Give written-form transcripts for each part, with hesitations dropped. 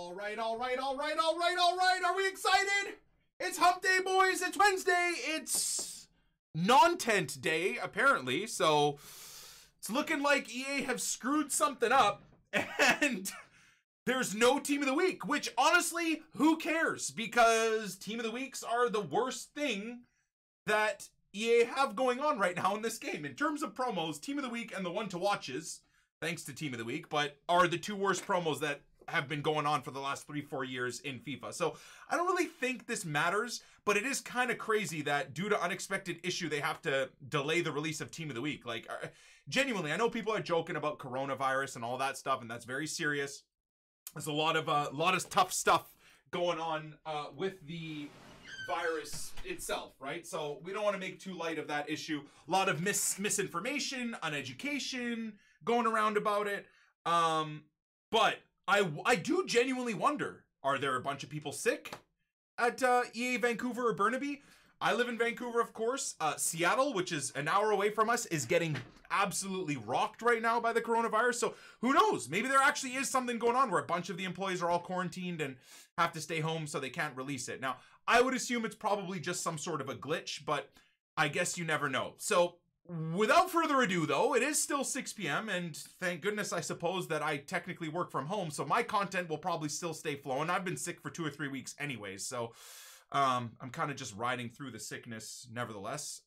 All right. Are we excited? It's hump day, boys. It's Wednesday. It's non-tent day, apparently. So it's looking like EA have screwed something up and there's no team of the week, which honestly, who cares? Because team of the weeks are the worst thing that EA have going on right now in this game. In terms of promos, team of the week and the one to watches, thanks to team of the week, but are the two worst promos that have been going on for the last 3-4 years in FIFA. So I don't really think this matters, but it is kind of crazy that due to unexpected issue, they have to delay the release of team of the week. Like, genuinely, I know people are joking about coronavirus and all that stuff, and that's very serious. There's a lot of tough stuff going on with the virus itself, right? So we don't want to make too light of that issue. A lot of misinformation, uneducation going around about it. But I do genuinely wonder, are there a bunch of people sick at EA Vancouver or Burnaby? I live in Vancouver, of course. Seattle, which is an hour away from us, is getting absolutely rocked right now by the coronavirus. So who knows? Maybe there actually is something going on where a bunch of the employees are all quarantined and have to stay home so they can't release it. Now, I would assume it's probably just some sort of a glitch, but I guess you never know. So without further ado, though, it is still 6 p.m. and thank goodness, I suppose, that I technically work from home, so my content will probably still stay flowing. I've been sick for 2 or 3 weeks anyways, so I'm kind of just riding through the sickness nevertheless.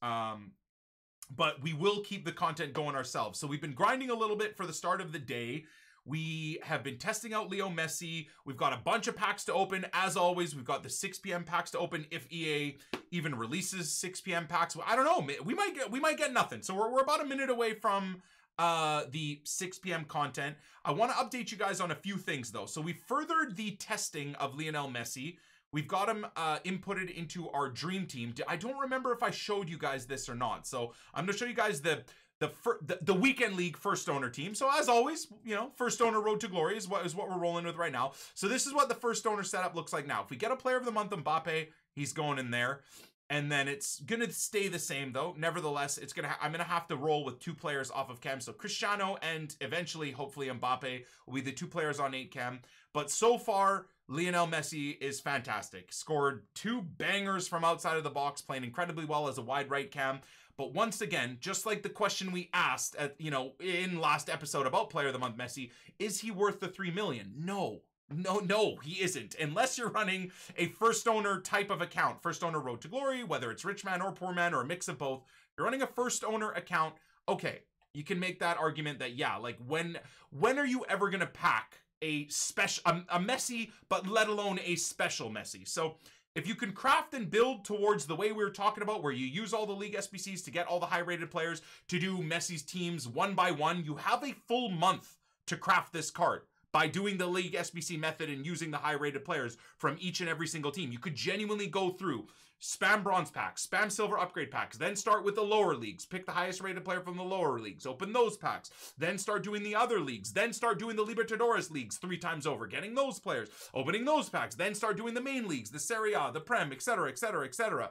But we will keep the content going ourselves. So we've been grinding a little bit for the start of the day. We have been testing out Leo Messi. We've got a bunch of packs to open. As always, we've got the 6 p.m. packs to open if EA even releases 6 p.m. packs. I don't know. We might get nothing. So we're about a minute away from the 6 p.m. content. I want to update you guys on a few things, though. So we furthered the testing of Lionel Messi. We've got him inputted into our dream team. I don't remember if I showed you guys this or not. So I'm going to show you guys the weekend league first owner team. So as always, you know, first owner road to glory is what we're rolling with right now. So this is what the first owner setup looks like now. If we get a player of the month, Mbappe, he's going in there. And then it's going to stay the same, though. Nevertheless, I'm going to have to roll with 2 players off of cam. So Cristiano and eventually, hopefully, Mbappe will be the 2 players on 8 cam. But so far, Lionel Messi is fantastic. Scored 2 bangers from outside of the box, playing incredibly well as a wide right cam. But once again, just like the question we asked in last episode about Player of the Month Messi, is he worth the 3 million? No, he isn't. Unless you're running a first owner type of account, first owner road to glory, whether it's rich man or poor man or a mix of both. If you're running a first owner account, okay, you can make that argument that, yeah, like when are you ever going to pack a Messi, but let alone a special Messi? So if you can craft and build towards the way we were talking about, where you use all the league SBCs to get all the high-rated players to do Messi's teams one by one, you have a full month to craft this card by doing the league SBC method and using the high-rated players from each and every single team. You could genuinely go through, spam bronze packs, spam silver upgrade packs, then start with the lower leagues, pick the highest rated player from the lower leagues, open those packs, then start doing the other leagues, then start doing the Libertadores leagues 3 times over, getting those players, opening those packs, then start doing the main leagues, the Serie A, the Prem, etc., etc., etc.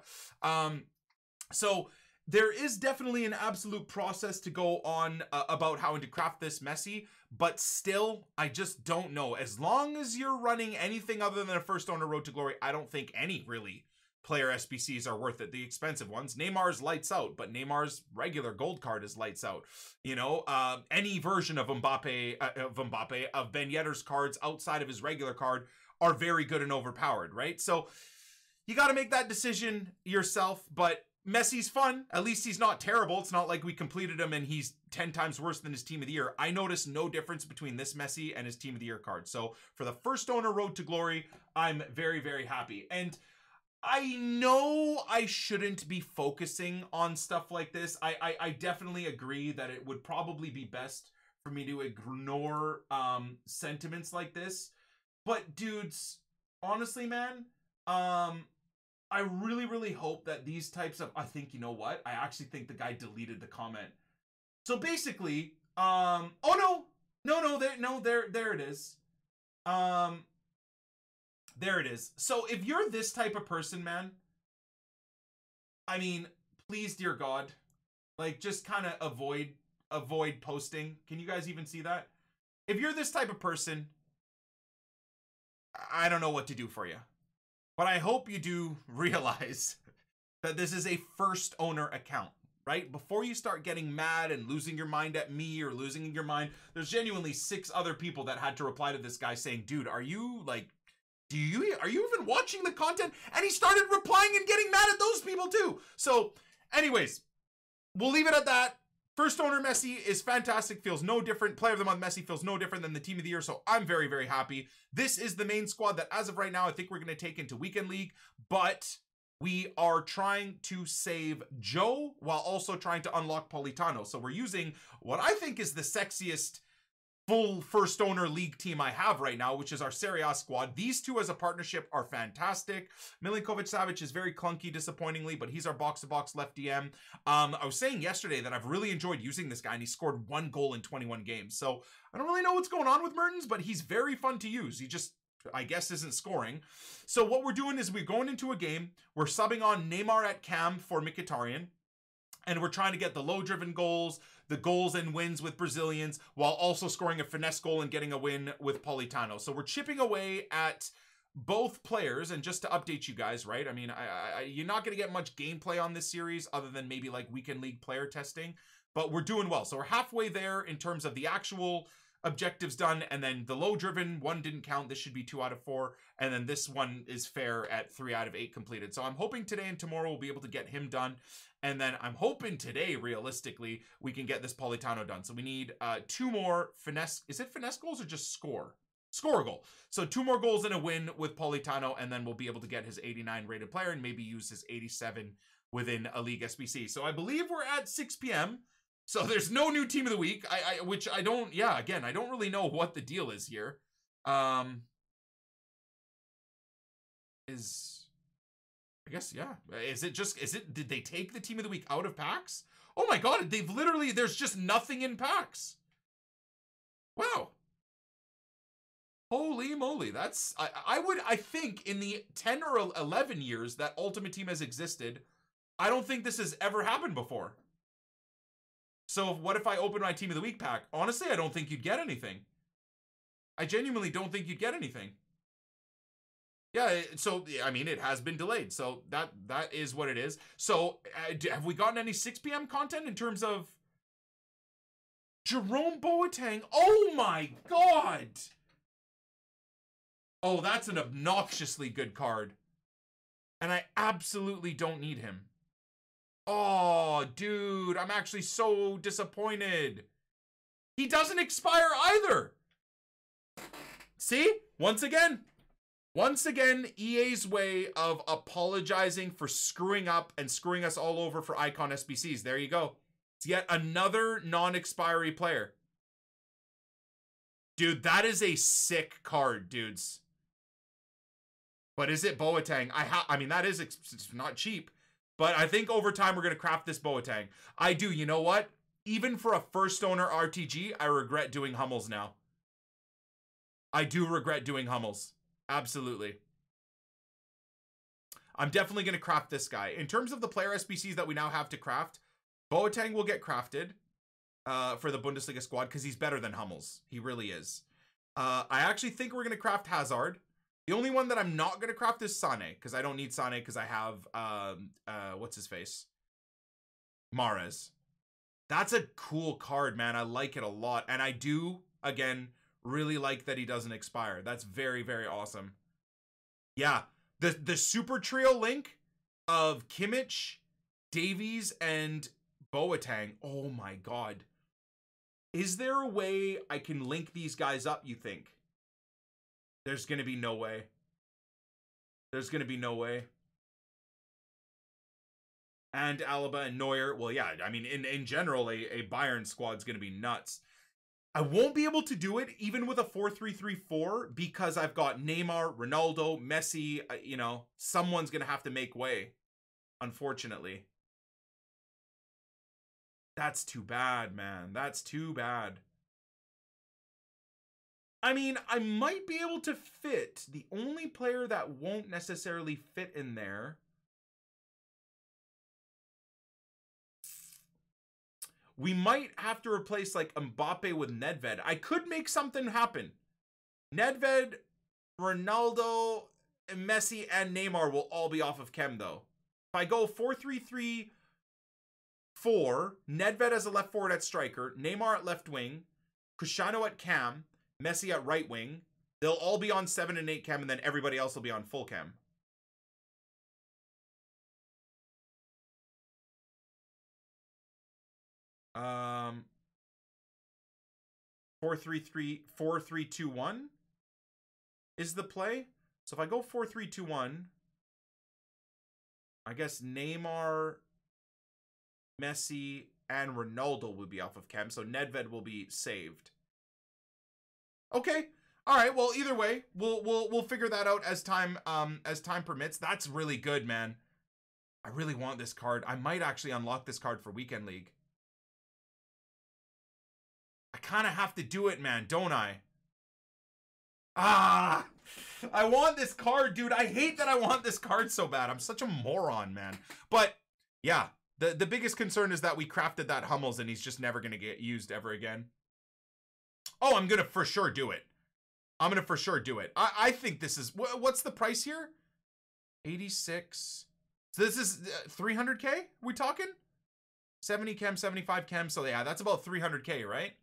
So there is definitely an absolute process to go on about how to craft this Messi, but still, I just don't know. As long as you're running anything other than a first owner road to glory, I don't think any really player SBCs are worth it. The expensive ones. Neymar's lights out, but Neymar's regular gold card is lights out. You know, any version of Mbappe, of Ben Yedder's cards outside of his regular card are very good and overpowered, right? So you got to make that decision yourself, but Messi's fun. At least he's not terrible. It's not like we completed him and he's 10 times worse than his team of the year. I noticed no difference between this Messi and his team of the year card. So for the first owner road to glory, I'm very, very happy. And I know I shouldn't be focusing on stuff like this. I definitely agree that it would probably be best for me to ignore sentiments like this. But dudes, honestly, man, I really, really hope that these types of, I think, you know what? I actually think the guy deleted the comment. So basically, oh no, there it is. There it is. So if you're this type of person, man, I mean, please, dear God, like, just kind of avoid posting. Can you guys even see that? If you're this type of person, I don't know what to do for you. But I hope you do realize that this is a first owner account, right? Before you start getting mad and losing your mind at me or losing your mind, there's genuinely 6 other people that had to reply to this guy saying, dude, are you like, are you even watching the content? And he started replying and getting mad at those people too. So anyways, we'll leave it at that. First owner Messi is fantastic, feels no different. Player of the month Messi feels no different than the team of the year, so I'm very, very happy. This is the main squad that as of right now, I think we're going to take into Weekend League, but we are trying to save Joe while also trying to unlock Politano. So we're using what I think is the sexiest full first owner league team I have right now, which is our Serie A squad. These two as a partnership are fantastic. Milinkovic-Savic is very clunky, disappointingly, but he's our box-to-box left DM. I was saying yesterday that I've really enjoyed using this guy, and he scored 1 goal in 21 games. So I don't really know what's going on with Mertens, but he's very fun to use. He just, I guess, isn't scoring. So what we're doing is we're going into a game. We're subbing on Neymar at cam for Mkhitaryan. And we're trying to get the low-driven goals, the goals and wins with Brazilians, while also scoring a finesse goal and getting a win with Politano. So we're chipping away at both players. And just to update you guys, right? I mean, you're not going to get much gameplay on this series other than maybe like Weekend League player testing. But we're doing well. So we're halfway there in terms of the actual objectives done. And then the low-driven one didn't count. This should be 2 out of 4. And then this one is fair at 3 out of 8 completed. So I'm hoping today and tomorrow we'll be able to get him done. And then I'm hoping today, realistically, we can get this Politano done. So we need 2 more finesse. Is it finesse goals or just score? Score a goal. So 2 more goals and a win with Politano, and then we'll be able to get his 89 rated player and maybe use his 87 within a league SBC. So I believe we're at 6 p.m. So there's no new team of the week, which I don't, yeah, again, I don't really know what the deal is here. I guess, yeah. Did they take the team of the week out of packs? Oh my God, they've literally, there's just nothing in packs. Wow. Holy moly, that's, I think in the 10 or 11 years that Ultimate Team has existed, I don't think this has ever happened before. So what if I open my team of the week pack? Honestly, I don't think you'd get anything. I genuinely don't think you'd get anything. Yeah, so, I mean, it has been delayed. So that is what it is. So have we gotten any 6 p.m. content in terms of Jerome Boateng? Oh my God. Oh, that's an obnoxiously good card. And I absolutely don't need him. Oh, dude, I'm actually so disappointed. He doesn't expire either. See? Once again, EA's way of apologizing for screwing up and screwing us all over for Icon SBCs. There you go. It's yet another non-expiry player. Dude, that is a sick card, dudes. But is it Boateng? I mean, that is, it's not cheap. But I think over time we're going to craft this Boateng. I do. You know what? Even for a first owner RTG, I regret doing Hummels now. I do regret doing Hummels. Absolutely. I'm definitely going to craft this guy. In terms of the player SBCs that we now have to craft, Boateng will get crafted for the Bundesliga squad because he's better than Hummels. He really is. I actually think we're going to craft Hazard. The only one that I'm not going to craft is Sane, because I don't need Sane because I have, what's his face? Mahrez. That's a cool card, man. I like it a lot. And I do, again, really like that he doesn't expire. That's very, very awesome. Yeah, the super trio link of Kimmich, Davies, and Boateng. Oh my God. Is there a way I can link these guys up, you think? There's going to be no way. There's going to be no way. And Alaba and Neuer. Well, yeah, I mean, in general, a Bayern squad's going to be nuts. I won't be able to do it even with a 4-3-3-4 because I've got Neymar, Ronaldo, Messi. You know, someone's going to have to make way, unfortunately. That's too bad, man. That's too bad. I mean, I might be able to fit. The only player that won't necessarily fit in there. We might have to replace like Mbappe with Nedved. I could make something happen. Nedved Ronaldo, Messi, and Neymar will all be off of chem, though. If I go 4-3-3-4, Nedved as a left forward at striker, Neymar at left wing, Cristiano at cam, Messi at right wing, they'll all be on 7 and 8 chem, and then everybody else will be on full chem. Um, 4-3-3-4-3-2-1 is the play. So if I go 4-3-2-1, I guess Neymar, Messi, and Ronaldo will be off of chem. So Nedved will be saved. Okay. All right. Well, either way, we'll figure that out as time permits. That's really good, man. I really want this card. I might actually unlock this card for Weekend League. I kind of have to do it, man, don't I? Ah, I want this card, dude. I hate that I want this card so bad. I'm such a moron, man. But yeah, the biggest concern is that we crafted that Hummels and he's just never going to get used ever again. Oh, I'm going to for sure do it. I'm going to for sure do it. I think this is, what's the price here? 86. So this is 300K? We talking? 70 chem, 75 chem. So yeah, that's about 300K, right?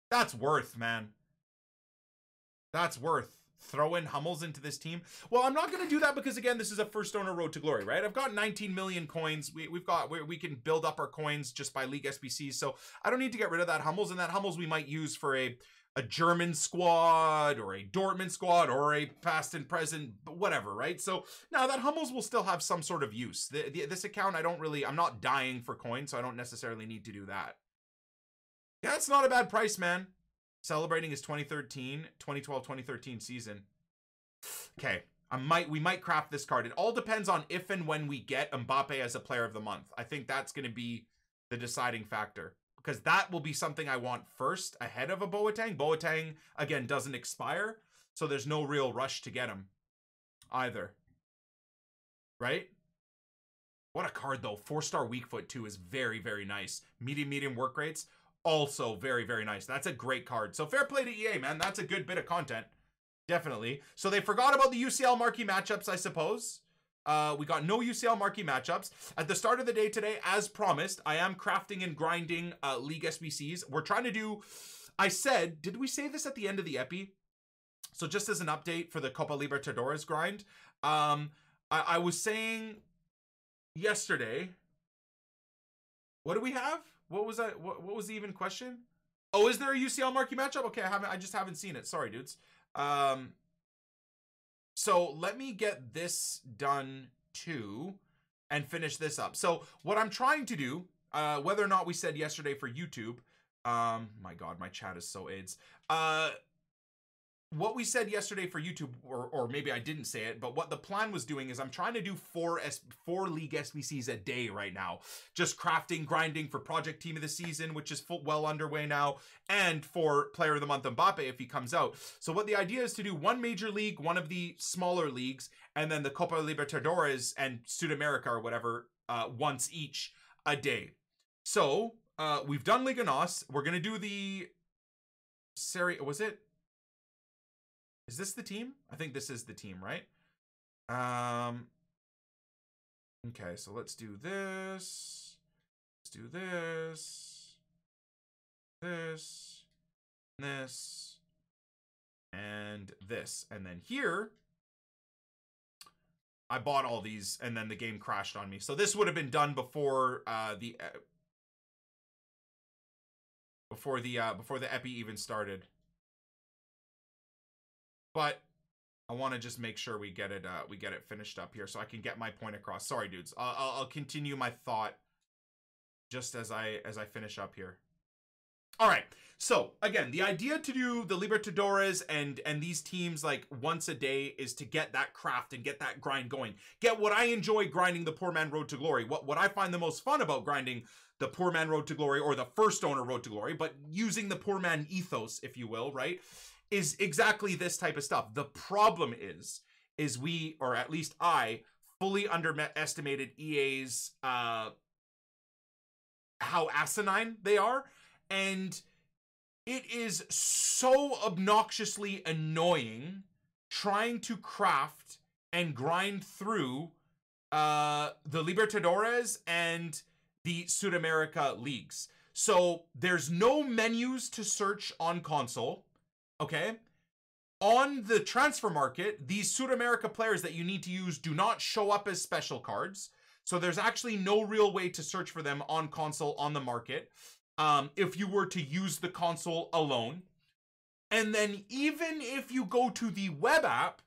That's worth, man. That's worth. Throw in Hummels into this team. Well, I'm not going to do that because, again, this is a first owner road to glory, right? I've got 19 million coins. We can build up our coins just by League SBCs. So I don't need to get rid of that Hummels. And that Hummels we might use for a German squad or a Dortmund squad or a past and present, whatever, right? So now that Hummels will still have some sort of use. This account, I'm not dying for coins, so I don't necessarily need to do that. Yeah, it's not a bad price, man. Celebrating his 2012-2013 season. Okay, we might craft this card. It all depends on if and when we get Mbappe as a player of the month. I think that's going to be the deciding factor because that will be something I want first ahead of a Boateng. Boateng, again, doesn't expire, so there's no real rush to get him either. Right? What a card, though. 4-star weak foot, too, is very, very nice. Medium work rates. Also very, very nice. That's a great card. So fair play to EA, man. That's a good bit of content. Definitely. So they forgot about the UCL marquee matchups, I suppose. We got no UCL marquee matchups. At the start of the day today, as promised, I am crafting and grinding League SBCs. We're trying to do... I said... Did we say this at the end of the epi? So just as an update for the Copa Libertadores grind. I was saying yesterday... What do we have? What was that? What was the even question? Oh, is there a UCL marquee matchup? Okay, I just haven't seen it. Sorry, dudes. So let me get this done too and finish this up. So what I'm trying to do, whether or not we said yesterday for YouTube, my God, my chat is so AIDS. What we said yesterday for YouTube, or maybe I didn't say it, but what the plan was doing is I'm trying to do 4 League SBCs a day right now. Just crafting, grinding for Project Team of the Season, which is well underway now, and for Player of the Month Mbappe if he comes out. So what the idea is to do one major league, one of the smaller leagues, and then the Copa Libertadores and Sudamerica or whatever once each a day. So we've done Liga NOS. We're going to do the Serie... Was it? Is this the team? I think this is the team, right? Okay, so let's do this. Let's do this. This. This. And this. And then here, I bought all these, and then the game crashed on me. So this would have been done before before the epi even started. But I want to just make sure we get it finished up here so I can get my point across. Sorry, dudes. I'll continue my thought just as I finish up here. All right. So again, the idea to do the Libertadores and these teams like once a day is to get that craft and get that grind going. Get what I enjoy grinding the Poor Man Road to Glory. What I find the most fun about grinding the Poor Man Road to Glory or the First Owner Road to Glory, but using the Poor Man ethos, if you will, right? Is exactly this type of stuff. The problem is we, or at least I, fully underestimated EA's how asinine they are, and it is so obnoxiously annoying trying to craft and grind through the Libertadores and the Sudamerica leagues. So there's no menus to search on console, okay? On the transfer market, these Sudamerica players that you need to use do not show up as special cards. So there's actually no real way to search for them on console on the market if you were to use the console alone. And then even if you go to the web app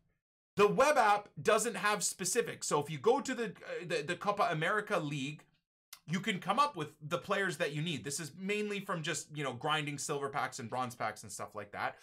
doesn't have specifics. So if you go to the Copa America League, you can come up with the players that you need. This is mainly from just, you know, grinding silver packs and bronze packs and stuff like that.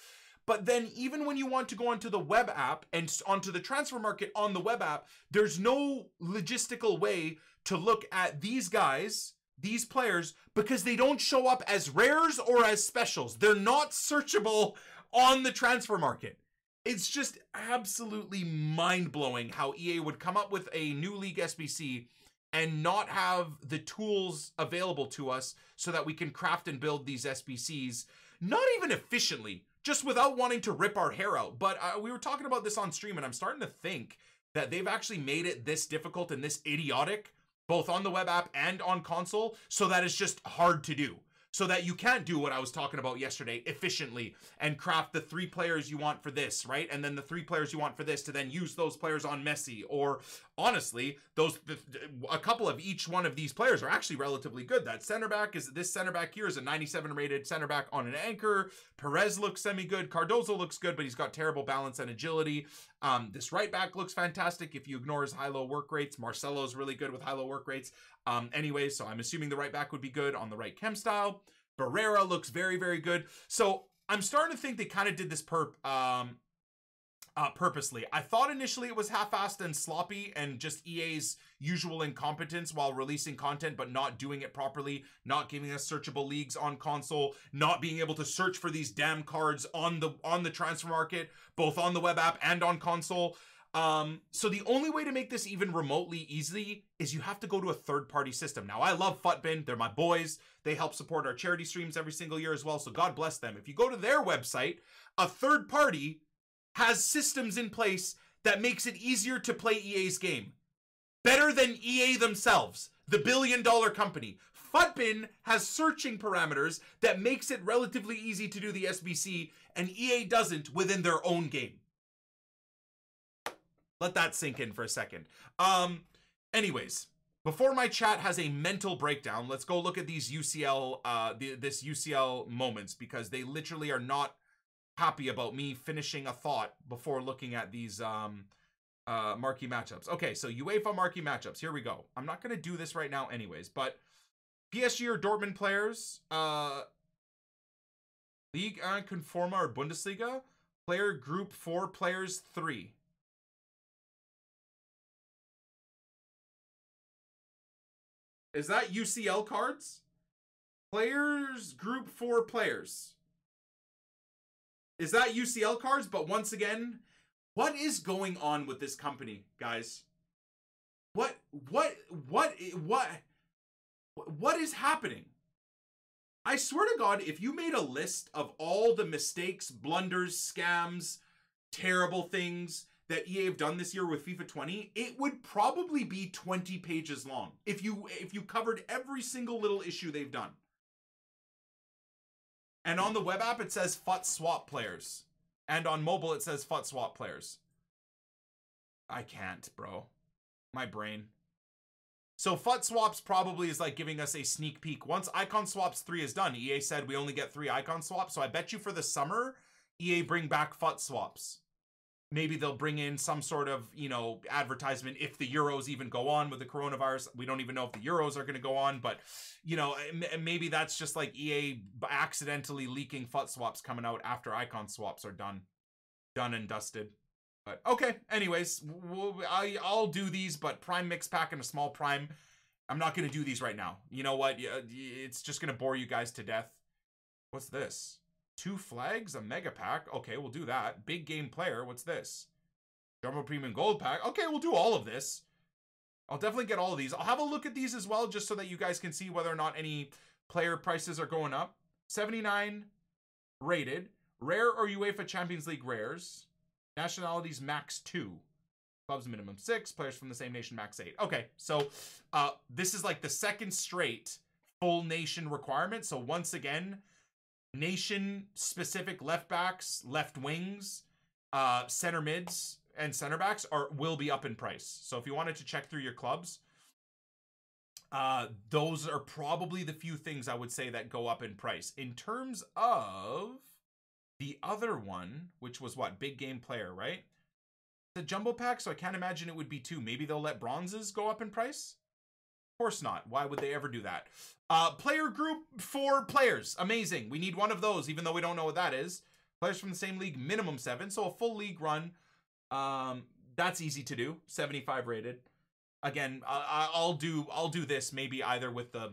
But then even when you want to go onto the web app and onto the transfer market on the web app, there's no logistical way to look at these guys, these players, because they don't show up as rares or as specials. They're not searchable on the transfer market. It's just absolutely mind-blowing how EA would come up with a new league SBC and not have the tools available to us so that we can craft and build these SBCs, not even efficiently, just without wanting to rip our hair out. But we were talking about this on stream, and I'm starting to think that they've actually made it this difficult and this idiotic, both on the web app and on console, so that it's just hard to do. So that you can't do what I was talking about yesterday efficiently and craft the 3 players you want for this, right? And then the 3 players you want for this to then use those players on Messi. Or honestly, a couple of each one of these players are actually relatively good. That center back this center back here is a 97 rated center back on an anchor. Perez looks semi-good. Cardozo looks good, but he's got terrible balance and agility. This right back looks fantastic if you ignore his high-low work rates. Marcelo's really good with high-low work rates. Anyway, so I'm assuming the right back would be good on the right chem style. Barrera looks very, very good. So I'm starting to think they kind of did this purposely. I thought initially it was half-assed and sloppy and just EA's usual incompetence while releasing content but not doing it properly, not giving us searchable leagues on console, not being able to search for these damn cards on the transfer market, both on the web app and on console. So the only way to make this even remotely easy is you have to go to a third-party system. Now, I love FUTBIN. They're my boys. They help support our charity streams every single year as well, so God bless them. If you go to their website, a third party has systems in place that makes it easier to play EA's game. Better than EA themselves, the billion-dollar company. FUTBIN has searching parameters that makes it relatively easy to do the SBC, and EA doesn't within their own game. Let that sink in for a second. Anyways, before my chat has a mental breakdown, let's go look at these UCL, this UCL moments, because they literally are not happy about me finishing a thought before looking at these marquee matchups. Okay, so UEFA marquee matchups. Here we go. I'm not going to do this right now anyways, but PSG or Dortmund players, Ligue 1 Conforma or Bundesliga, player group 4, players 3. Is that UCL cards? Players, group 4 players. Is that UCL cards? But once again, what is going on with this company, guys? What is happening? I swear to God, if you made a list of all the mistakes, blunders, scams, terrible things that EA have done this year with FIFA 20, it would probably be 20 pages long if you covered every single little issue they've done. And on the web app, it says FUT swap players. And on mobile, it says FUT swap players. I can't, bro. My brain. So FUT swaps probably is like giving us a sneak peek. Once Icon Swaps 3 is done, EA said we only get 3 Icon Swaps. So I bet you for the summer, EA bring back FUT swaps. Maybe they'll bring in some sort of, you know, advertisement if the Euros even go on with the coronavirus. We don't even know if the Euros are going to go on, but, you know, maybe that's just like EA accidentally leaking FUT swaps coming out after Icon Swaps are done and dusted. But okay, anyways, I'll do these, but Prime Mix Pack and a small Prime, I'm not going to do these right now. You know what? It's just going to bore you guys to death. What's this? 2 flags, a mega pack. Okay, we'll do that. Big game player. What's this? Jumbo Premium Gold pack. Okay, we'll do all of this. I'll definitely get all of these. I'll have a look at these as well, just so that you guys can see whether or not any player prices are going up. 79 rated. Rare or UEFA Champions League rares. Nationalities max 2. Clubs minimum 6. Players from the same nation max 8. Okay, so this is like the second straight full nation requirement. So once again, nation-specific left backs, left wings, center mids, and center backs will be up in price. So if you wanted to check through your clubs, those are probably the few things I would say that go up in price. In terms of the other one, which was what? Big game player, right? The jumbo pack, so I can't imagine it would be 2. Maybe they'll let bronzes go up in price? Of course not. Why would they ever do that? Player group 4 players. Amazing. We need one of those, even though we don't know what that is. Players from the same league, minimum 7. So a full league run. That's easy to do. 75 rated. Again, I'll do this maybe either with the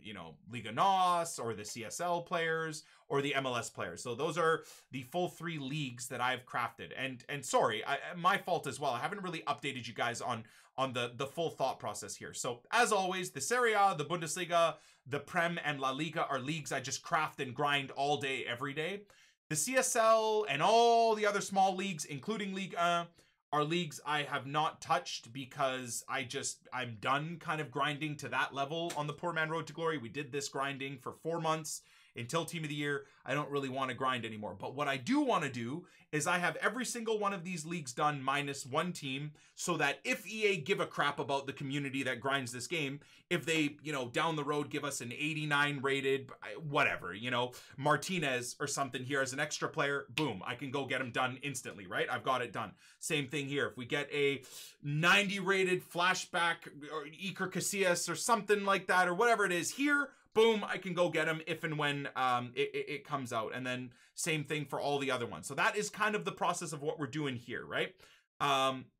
you know, Liga NOS or the CSL players or the MLS players. So those are the full 3 leagues that I've crafted. And sorry, my fault as well. I haven't really updated you guys on the full thought process here. So as always, the Serie A, the Bundesliga, the Prem, and La Liga are leagues I just craft and grind all day, every day. The CSL and all the other small leagues, including Ligue 1, are leagues I have not touched because I'm done kind of grinding to that level on the Poor Man Road to Glory. We did this grinding for 4 months until Team of the Year. I don't really want to grind anymore. But what I do want to do is I have every single one of these leagues done minus 1 team, so that if EA give a crap about the community that grinds this game, if they, you know, down the road give us an 89 rated, whatever, you know, Martinez or something here as an extra player, boom, I can go get him done instantly, right? I've got it done. Same thing here. If we get a 90 rated flashback or Iker Casillas or something like that, or whatever it is here, boom, I can go get him if and when it comes out. And then same thing for all the other ones. So that is kind of the process of what we're doing here, right?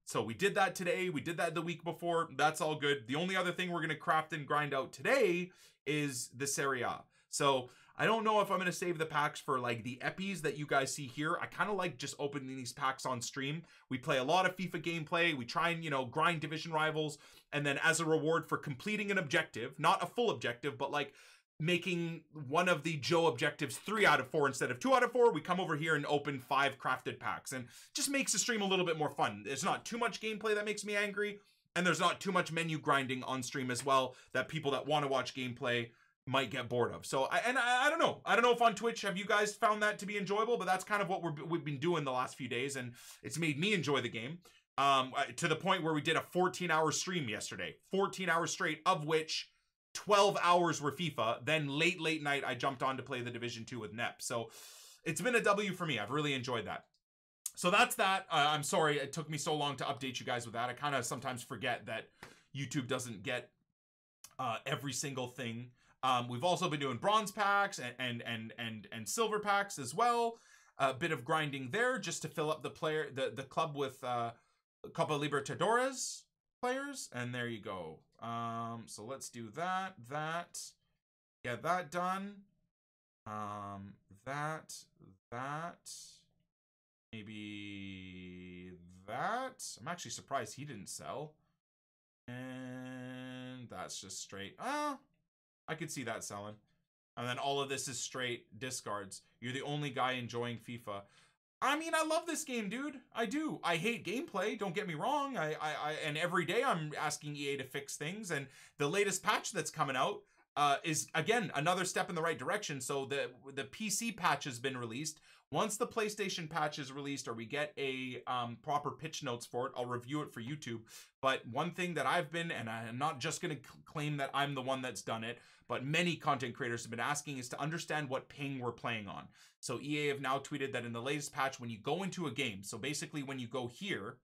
So we did that today. We did that the week before. That's all good. The only other thing we're going to craft and grind out today is the Serie A. So I don't know if I'm going to save the packs for like the epis that you guys see here. I kind of like just opening these packs on stream. We play a lot of FIFA gameplay. We try and, you know, grind division rivals. And then as a reward for completing an objective, not a full objective, but like making one of the Joe objectives 3 out of 4 instead of 2 out of 4, we come over here and open 5 crafted packs, and just makes the stream a little bit more fun. There's not too much gameplay that makes me angry, and there's not too much menu grinding on stream as well that people that want to watch gameplay might get bored of. So I don't know. I don't know if on Twitch have you guys found that to be enjoyable, but that's kind of what we've been doing the last few days, and it's made me enjoy the game. To the point where we did a 14-hour stream yesterday. 14 hours straight, of which 12 hours were FIFA. Then late night, I jumped on to play the Division 2 with Nep. So it's been a W for me. I've really enjoyed that. So that's that. I'm sorry it took me so long to update you guys with that. I kind of sometimes forget that YouTube doesn't get every single thing. We've also been doing bronze packs and silver packs as well. A bit of grinding there just to fill up the club with Copa Libertadores players, and there you go. So let's do that. Get that done. That. Maybe that. I'm actually surprised he didn't sell. And that's just straight. I could see that selling. And then all of this is straight discards. You're the only guy enjoying FIFA. I mean, I love this game, dude. I do. I hate gameplay, don't get me wrong. And every day I'm asking EA to fix things. And the latest patch that's coming out is, again, another step in the right direction. So the PC patch has been released. Once the PlayStation patch is released, or we get a proper pitch notes for it, I'll review it for YouTube. But one thing that I've been, and I'm not just going to claim that I'm the one that's done it, but many content creators have been asking, is to understand what ping we're playing on. So EA have now tweeted that in the latest patch, when you go into a game, so basically when you go here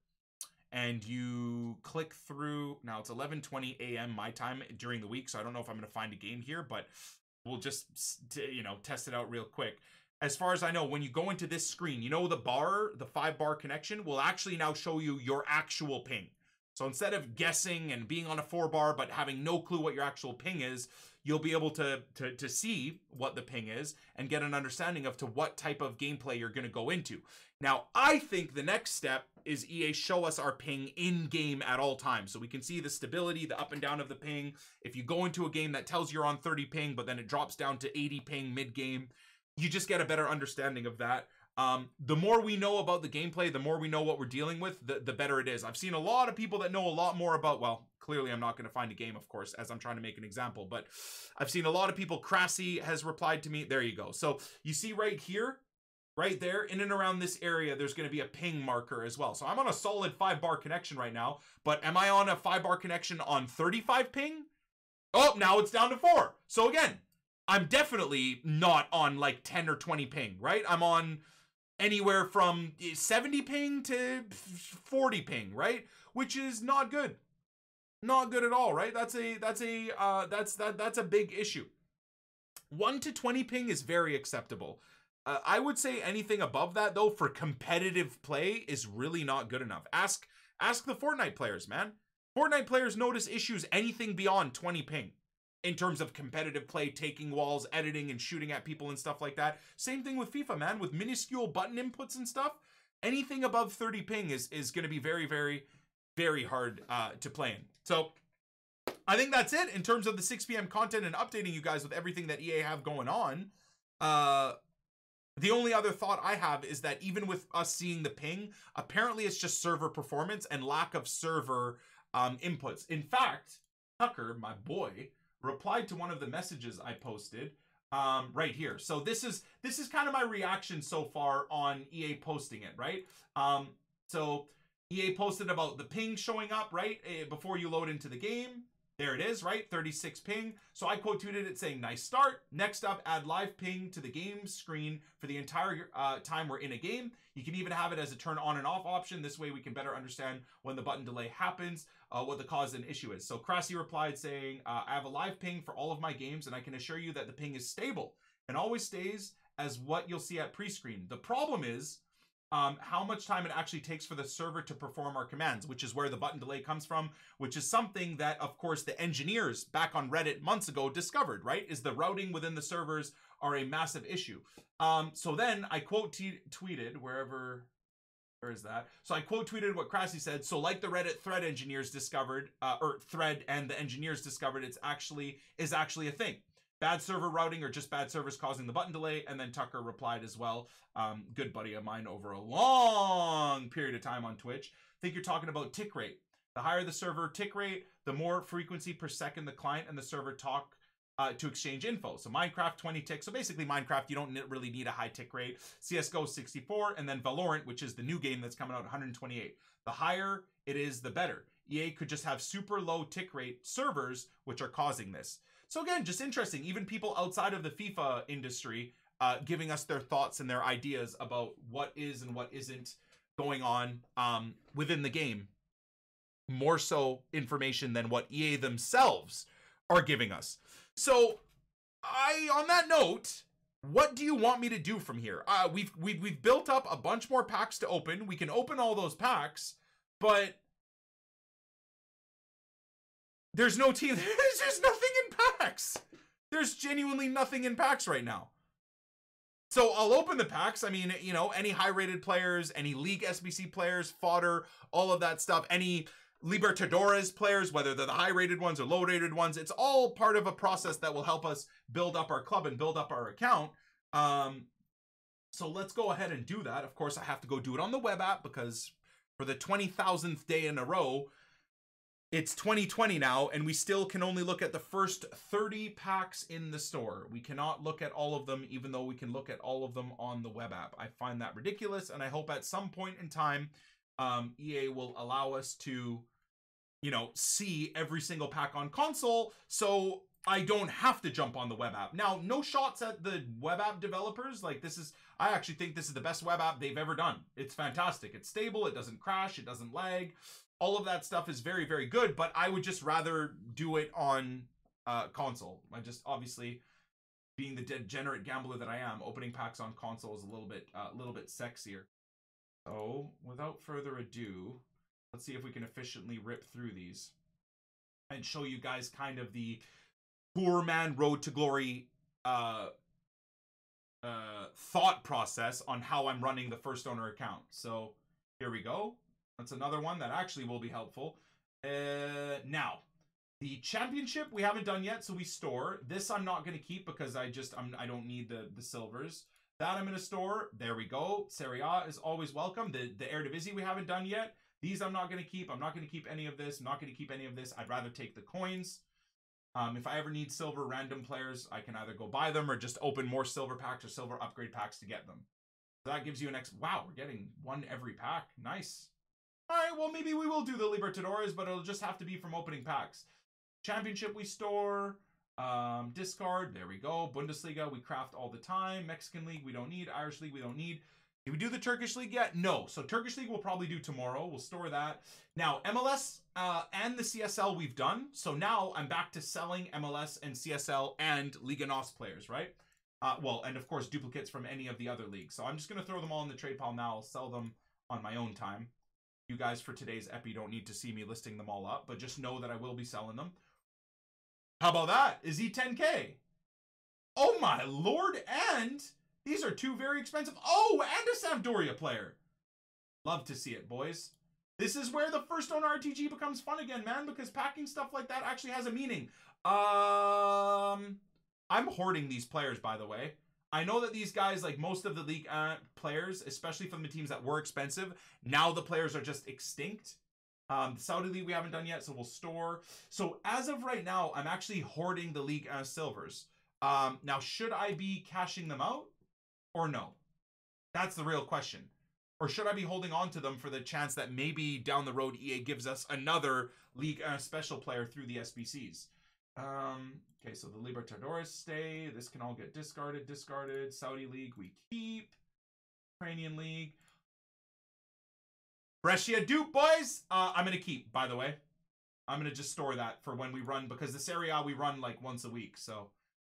and you click through, now it's 11:20 a.m. my time during the week, so I don't know if I'm going to find a game here, but we'll just, you know, test it out real quick. As far as I know, when you go into this screen, you know, the 5-bar connection will actually now show you your actual ping. So instead of guessing and being on a 4-bar but having no clue what your actual ping is, you'll be able to see what the ping is and get an understanding of to what type of gameplay you're going to go into. Now, I think the next step is EA show us our ping in-game at all times. So we can see the stability, the up and down of the ping. If you go into a game that tells you're on 30 ping, but then it drops down to 80 ping mid-game, you just get a better understanding of that. The more we know about the gameplay, the more we know what we're dealing with, the better it is. I've seen a lot of people that know a lot more about, well, clearly I'm not going to find a game, of course, as I'm trying to make an example, but I've seen a lot of people. Crassy has replied to me. There you go. So you see right here, right there, in and around this area, there's going to be a ping marker as well. So I'm on a solid 5-bar connection right now, but am I on a 5-bar connection on 35 ping? Oh, now it's down to 4. So again, I'm definitely not on like 10 or 20 ping, right? I'm on anywhere from 70 ping to 40 ping, right? Which is not good. Not good at all, right? That's a big issue. 1 to 20 ping is very acceptable. I would say anything above that, though, for competitive play is really not good enough. Ask the Fortnite players, man. Fortnite players notice issues anything beyond 20 ping in terms of competitive play, taking walls, editing, and shooting at people and stuff like that. Same thing with FIFA, man. With minuscule button inputs and stuff, anything above 30 ping is going to be very, very, very hard to play in. So I think that's it in terms of the 6 p.m. content and updating you guys with everything that EA have going on. The only other thought I have is that even with us seeing the ping, apparently it's just server performance and lack of server inputs. In fact, Tucker, my boy, replied to one of the messages I posted right here. So this is kind of my reaction so far on EA posting it, right? So EA posted about the ping showing up, right? Before you load into the game. There it is, right? 36 ping. So I quote tweeted it saying, nice start. Next up, add live ping to the game screen for the entire time we're in a game. You can even have it as a turn on and off option. This way we can better understand when the button delay happens, what the cause and issue is. So Crassy replied saying, I have a live ping for all of my games, and I can assure you that the ping is stable and always stays as what you'll see at pre-screen. The problem is how much time it actually takes for the server to perform our commands, which is where the button delay comes from, which is something that, of course, the engineers back on Reddit months ago discovered, right? Is the routing within the servers are a massive issue. So then I quote tweeted, where is that? So I quote tweeted what Crassy said. So like the Reddit thread engineers discovered, or thread and the engineers discovered, is actually a thing. Bad server routing or just bad servers causing the button delay. And then Tucker replied as well, good buddy of mine over a long period of time on Twitch. I think you're talking about tick rate. The higher the server tick rate, the more frequency per second the client and the server talk to exchange info. So Minecraft 20 ticks. So basically Minecraft, you don't really need a high tick rate. CSGO 64, and then Valorant, which is the new game that's coming out, 128. The higher it is, the better. EA could just have super low tick rate servers, which are causing this. So again, just interesting. Even people outside of the FIFA industry giving us their thoughts and their ideas about what is and what isn't going on within the game. More so information than what EA themselves are giving us. So on that note, what do you want me to do from here? We've built up a bunch more packs to open. We can open all those packs, but there's no team. There's just nothing in packs. There's genuinely nothing in packs right now. So I'll open the packs. I mean, you know, any high-rated players, any League SBC players, fodder, all of that stuff, any Libertadores players, whether they're the high-rated ones or low-rated ones, it's all part of a process that will help us build up our club and build up our account. So let's go ahead and do that. Of course, I have to go do it on the web app because for the 20,000th day in a row, it's 2020 now, and we still can only look at the first 30 packs in the store. We cannot look at all of them, even though we can look at all of them on the web app. I find that ridiculous, and I hope at some point in time, EA will allow us to, you know, see every single pack on console, so I don't have to jump on the web app. Now, no shots at the web app developers. Like, I actually think this is the best web app they've ever done. It's fantastic. It's stable. It doesn't crash. It doesn't lag. All of that stuff is very, very good, but I would just rather do it on console. I just, obviously, being the degenerate gambler that I am, opening packs on console is a little bit sexier. So, without further ado, let's see if we can efficiently rip through these and show you guys kind of the poor man road to glory thought process on how I'm running the first owner account. So, here we go. That's another one that actually will be helpful. Now, the championship we haven't done yet, so we store. This I'm not going to keep because I don't need the silvers. That I'm going to store. There we go. Serie A is always welcome. The Eredivisie we haven't done yet. These I'm not going to keep. I'm not going to keep any of this. I'm not going to keep any of this. I'd rather take the coins. If I ever need silver random players, I can either go buy them or just open more silver packs or silver upgrade packs to get them. So that gives you an wow, we're getting one every pack. Nice. All right, well, maybe we will do the Libertadores, but it'll just have to be from opening packs. Championship we store. Discard, there we go. Bundesliga, we craft all the time. Mexican League, we don't need. Irish League, we don't need. Did we do the Turkish League yet? No. So Turkish League we'll probably do tomorrow. We'll store that. Now, MLS and the CSL we've done. So now I'm back to selling MLS and CSL and Liga NOS players, right? Well, and of course, duplicates from any of the other leagues. So I'm just going to throw them all in the trade pile now. I'll sell them on my own time. You guys for today's epi don't need to see me listing them all up, but just know that I will be selling them. How about that? Is he 10K? Oh my lord, and these are two very expensive. Oh, and a Sampdoria player. Love to see it, boys. This is where the first owner RTG becomes fun again, man, because packing stuff like that actually has a meaning. I'm hoarding these players, by the way. I know that these guys, like most of the league players, especially from the teams that were expensive, now the players are just extinct. The Saudi League we haven't done yet, so we'll store. So as of right now, I'm actually hoarding the league silvers. Now, should I be cashing them out or no? That's the real question. Or should I be holding on to them for the chance that maybe down the road EA gives us another league special player through the SBCs? Okay, so the Libertadores stay. This can all get discarded. Saudi League we keep. Ukrainian League. Brescia dupe, boys. I'm going to keep, by the way. I'm going to just store that for when we run, because the Serie A we run like once a week. So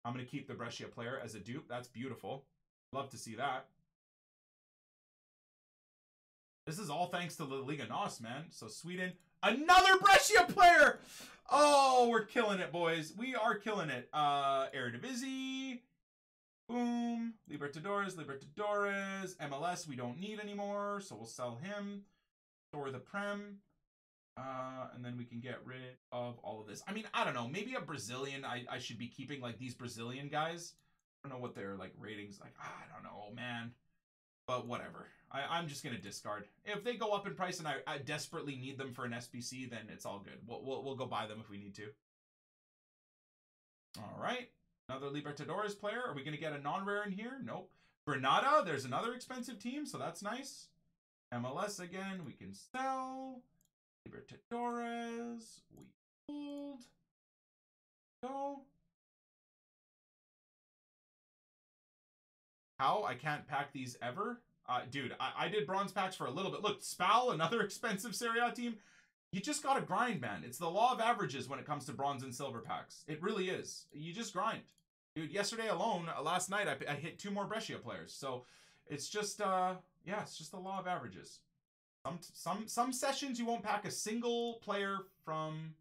I'm going to keep the Brescia player as a dupe. That's beautiful. Love to see that. This is all thanks to the Liga NOS, man. So Sweden, another Brescia player. Oh, we're killing it, boys. We are killing it. Eredivisie. Boom. Libertadores. MLS we don't need anymore, so we'll sell him. Store the Prem. And then we can get rid of all of this. I mean, I don't know. Maybe a Brazilian I should be keeping, like these Brazilian guys. I don't know what their like ratings like. I don't know, man. But whatever. I'm just gonna discard. If they go up in price and I desperately need them for an SBC, then it's all good. We'll go buy them if we need to. All right. Another Libertadores player. Are we gonna get a non-rare in here? Nope. Granada. There's another expensive team, so that's nice. MLS again. We can sell. Libertadores. We hold. Go. How? I can't pack these ever? Dude, I did bronze packs for a little bit. Look, Spal, another expensive Serie A team. You just gotta grind, man. It's the law of averages when it comes to bronze and silver packs. It really is. You just grind. Dude, yesterday alone, last night, I hit 2 more Brescia players. So it's just, yeah, it's just the law of averages. Some sessions you won't pack a single player from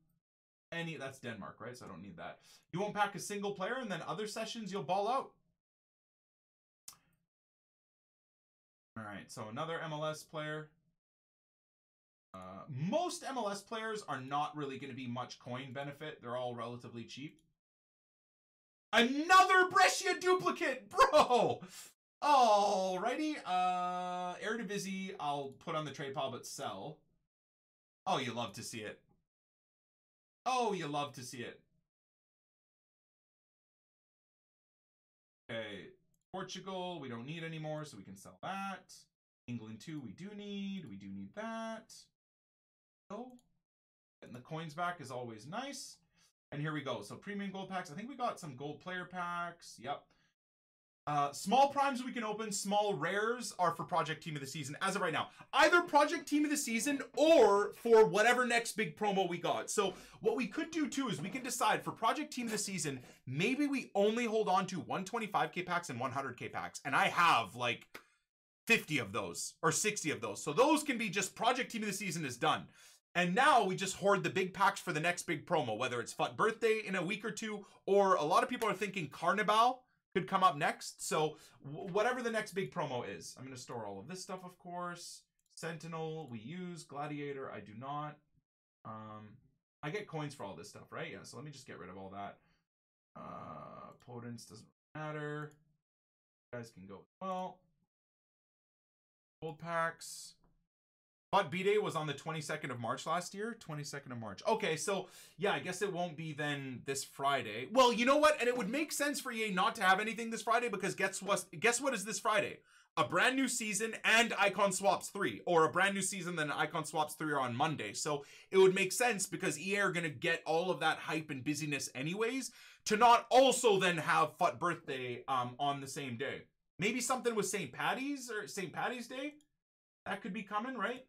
any, that's Denmark, right? So I don't need that. You won't pack a single player, and then other sessions you'll ball out. All right, so another MLS player. Most MLS players are not really going to be much coin benefit. They're all relatively cheap. Another Brescia duplicate, bro! Alrighty, Eredivisie, I'll put on the trade pile, but sell. Oh, you love to see it. Oh, you love to see it. Okay, Portugal, we don't need anymore, so we can sell that. England, too, we do need that. Oh, getting the coins back is always nice. And here we go. So premium gold packs. I think we got some gold player packs. Yep. Small primes we can open. Small rares are for Project Team of the Season as of right now. Either Project Team of the Season or for whatever next big promo we got. So what we could do too is we can decide for Project Team of the Season, maybe we only hold on to 125k packs and 100k packs. And I have like 50 of those or 60 of those. So those can be just Project Team of the Season is done. And now we just hoard the big packs for the next big promo, whether it's FUT Birthday in a week or two, or a lot of people are thinking Carnival could come up next. So whatever the next big promo is. I'm going to store all of this stuff, of course. Sentinel, we use. Gladiator, I do not. I get coins for all this stuff, right? Yeah, so let me just get rid of all that. Potence doesn't matter. guys can go as well. Gold packs. But B-Day was on the 22nd of March last year. 22nd of March. Okay, so yeah, I guess it won't be then this Friday. Well, you know what? And it would make sense for EA not to have anything this Friday because guess what is this Friday? A brand new season and Icon Swaps 3. Or a brand new season, then Icon Swaps 3 are on Monday. So it would make sense because EA are going to get all of that hype and busyness anyways to not also then have FUT Birthday on the same day. Maybe something with St. Paddy's or St. Paddy's Day. That could be coming, right?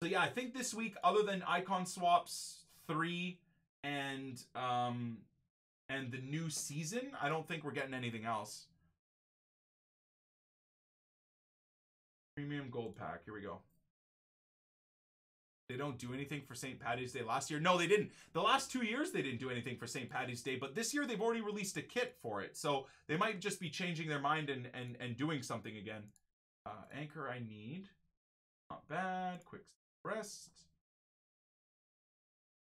So yeah, I think this week, other than Icon Swaps 3 and the new season, I don't think we're getting anything else. Premium gold pack. Here we go. They don't do anything for St. Paddy's Day last year. No, they didn't. The last 2 years, they didn't do anything for St. Paddy's Day, but this year they've already released a kit for it. So they might just be changing their mind and doing something again. Anchor I need. Not bad. Quick rest.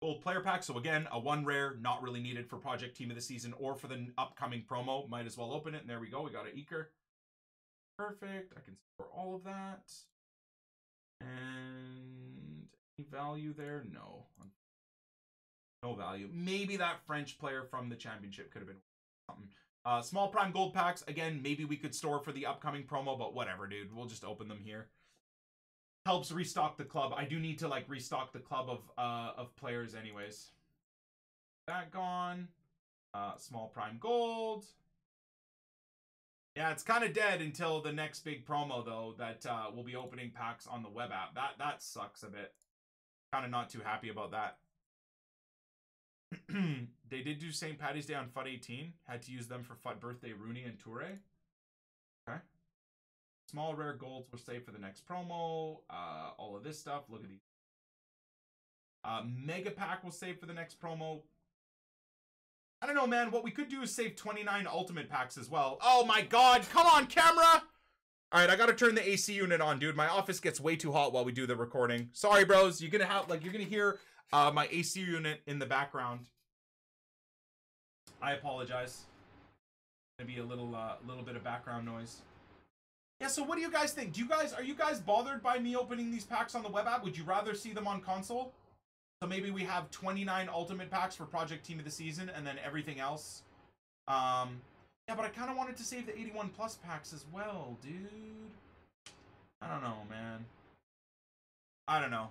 Gold player pack. So again, a 1 rare, not really needed for Project Team of the Season or for the upcoming promo. Might as well open it. And there we go. We got an Eker. Perfect. I can store all of that. And any value there? No. No value. Maybe that French player from the championship could have been something. Small prime gold packs. Again, maybe we could store for the upcoming promo, but whatever, dude. We'll just open them here. Helps restock the club. I do need to like restock the club of players anyways. That gone. Small prime gold. Yeah, it's kind of dead until the next big promo, though, that we'll be opening packs on the web app. That sucks a bit. Kind of not too happy about that. They did do St. Paddy's Day on FUT 18. Had to use them for FUT Birthday, Rooney and Toure. Okay. Small rare golds will stay for the next promo. All of this stuff. Look at these. Mega pack will save for the next promo. I don't know, man. What we could do is save 29 ultimate packs as well. Oh my god. Come on, camera. All right, I got to turn the AC unit on, dude. My office gets way too hot while we do the recording. Sorry, bros. You're going to hear my AC unit in the background. I apologize. Gonna be a little bit of background noise. Yeah, so what do you guys think? Are you guys bothered by me opening these packs on the web app? Would you rather see them on console? So maybe we have 29 ultimate packs for Project Team of the Season and then everything else. Yeah, but I kind of wanted to save the 81 plus packs as well, dude. I don't know, man. I don't know.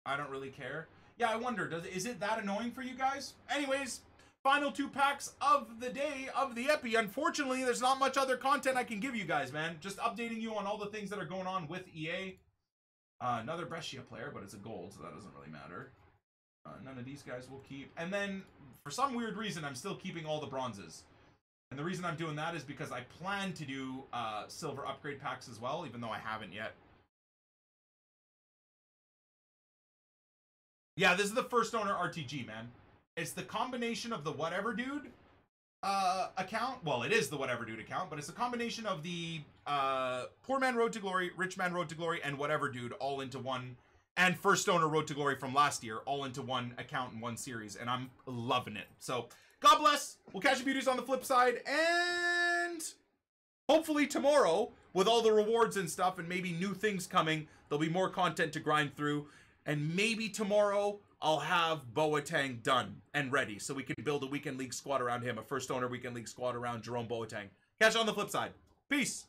I don't really care. Yeah, I wonder, is it that annoying for you guys? Anyways, final 2 packs of the day of the Epi. Unfortunately, there's not much other content I can give you guys, man. Just updating you on all the things that are going on with EA. Another Brescia player, but it's a gold, so that doesn't really matter. None of these guys will keep. And then, for some weird reason, I'm still keeping all the bronzes. And the reason I'm doing that is because I plan to do silver upgrade packs as well, even though I haven't yet. Yeah, this is the first owner RTG, man. It's the combination of the Whatever Dude account. Well, it is the Whatever Dude account, but it's a combination of the Poor Man Road to Glory, Rich Man Road to Glory, and Whatever Dude all into one. And First Owner Road to Glory from last year all into one account in one series. And I'm loving it. So, God bless. We'll catch you beauties on the flip side. And hopefully tomorrow, with all the rewards and stuff and maybe new things coming, there'll be more content to grind through. And maybe tomorrow I'll have Boateng done and ready so we can build a Weekend League squad around him, a First Owner Weekend League squad around Jerome Boateng. Catch you on the flip side. Peace.